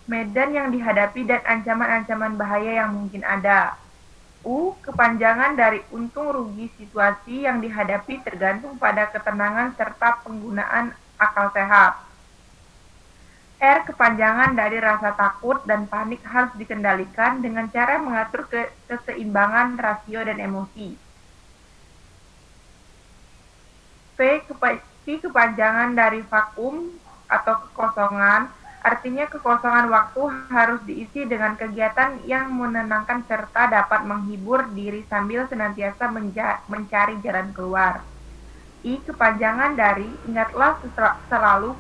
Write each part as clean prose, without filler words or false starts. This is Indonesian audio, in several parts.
medan yang dihadapi dan ancaman-ancaman bahaya yang mungkin ada. U. Kepanjangan dari untung rugi situasi yang dihadapi tergantung pada ketenangan serta penggunaan akal sehat. R. Kepanjangan dari rasa takut dan panik harus dikendalikan dengan cara mengatur keseimbangan rasio dan emosi. V. Kepanjangan dari vakum atau kekosongan, artinya kekosongan waktu harus diisi dengan kegiatan yang menenangkan serta dapat menghibur diri sambil senantiasa mencari jalan keluar. I. Kepanjangan dari ingatlah selalu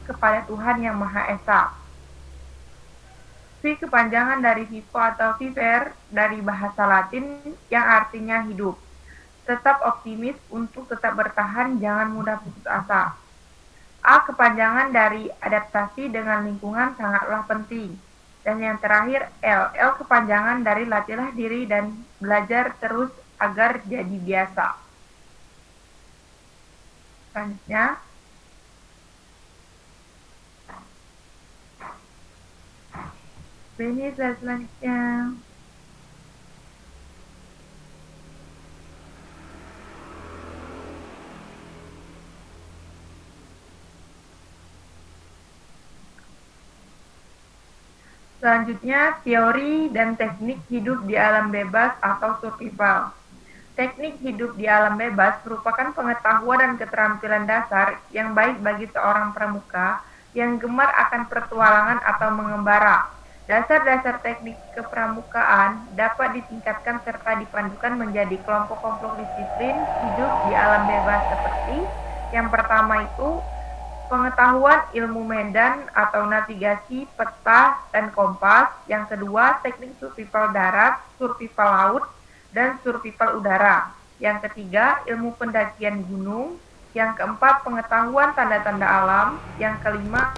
kepada Tuhan yang Maha Esa. V. Kepanjangan dari vivo atau viver dari bahasa Latin yang artinya hidup. Tetap optimis untuk tetap bertahan, jangan mudah putus asa. A. Kepanjangan dari adaptasi dengan lingkungan sangatlah penting. Dan yang terakhir L. L kepanjangan dari latihlah diri dan belajar terus agar jadi biasa. Selanjutnya, ini selanjutnya. Selanjutnya, teori dan teknik hidup di alam bebas atau survival. Teknik hidup di alam bebas merupakan pengetahuan dan keterampilan dasar yang baik bagi seorang pramuka yang gemar akan petualangan atau mengembara. Dasar-dasar teknik kepramukaan dapat ditingkatkan serta dipandukan menjadi kelompok-kelompok disiplin hidup di alam bebas seperti yang pertama itu pengetahuan ilmu medan atau navigasi, peta, dan kompas. Yang kedua, teknik survival darat, survival laut, dan survival udara. Yang ketiga, ilmu pendakian gunung. Yang keempat, pengetahuan tanda-tanda alam. Yang kelima,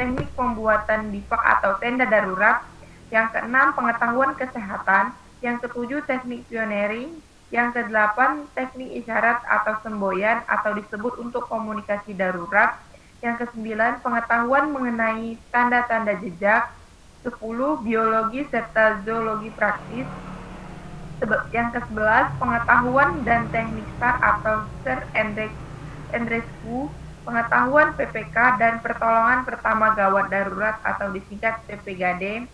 teknik pembuatan bivak atau tenda darurat. Yang keenam, pengetahuan kesehatan. Yang ketujuh, teknik pioneering. Yang kedelapan, teknik isyarat atau semboyan atau disebut untuk komunikasi darurat. Yang kesembilan, pengetahuan mengenai tanda-tanda jejak. 10, biologi serta zoologi praktis. Yang ke-11, pengetahuan dan teknik SAR atau Search and Rescue, pengetahuan PPK dan pertolongan pertama gawat darurat atau disingkat PPGD,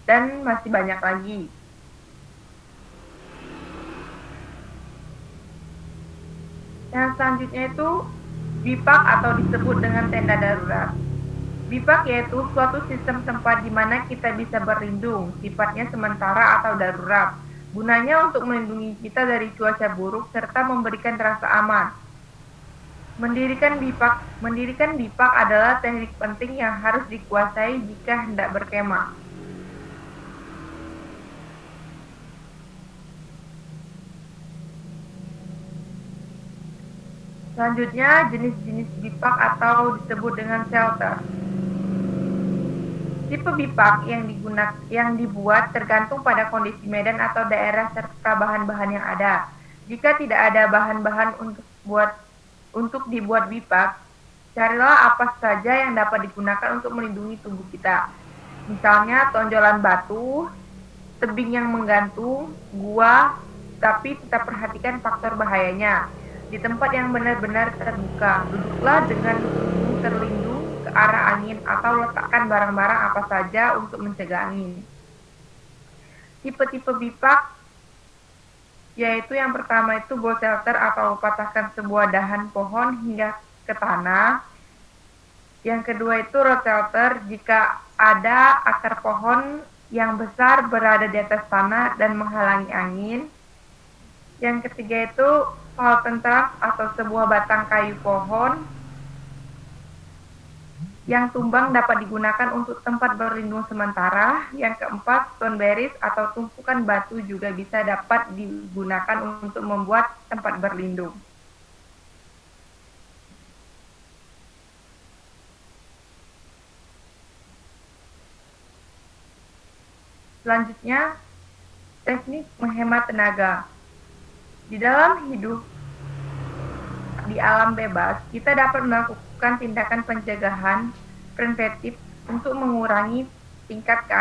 dan masih banyak lagi. Yang selanjutnya itu bivak atau disebut dengan tenda darurat. Bivak yaitu suatu sistem tempat di mana kita bisa berlindung, sifatnya sementara atau darurat. Gunanya untuk melindungi kita dari cuaca buruk serta memberikan rasa aman. Mendirikan bivak adalah teknik penting yang harus dikuasai jika hendak berkemah. Selanjutnya, jenis-jenis bivak atau disebut dengan shelter. Tipe bivak yang dibuat tergantung pada kondisi medan atau daerah serta bahan-bahan yang ada. Jika tidak ada bahan-bahan untuk dibuat bivak, carilah apa saja yang dapat digunakan untuk melindungi tubuh kita. Misalnya tonjolan batu, tebing yang menggantung, gua, tapi tetap perhatikan faktor bahayanya. Di tempat yang benar-benar terbuka, duduklah dengan tubuh terlindung ke arah angin atau letakkan barang-barang apa saja untuk mencegah angin. Tipe-tipe bivak yaitu yang pertama itu bow shelter atau patahkan sebuah dahan pohon hingga ke tanah. Yang kedua itu root shelter jika ada akar pohon yang besar berada di atas tanah dan menghalangi angin. Yang ketiga itu fallen trunk atau sebuah batang kayu pohon yang tumbang dapat digunakan untuk tempat berlindung sementara. Yang keempat, stone berries atau tumpukan batu juga bisa dapat digunakan untuk membuat tempat berlindung. Selanjutnya, teknik menghemat tenaga. Di dalam hidup di alam bebas, kita dapat melakukan tindakan pencegahan preventif untuk mengurangi tingkat keadilan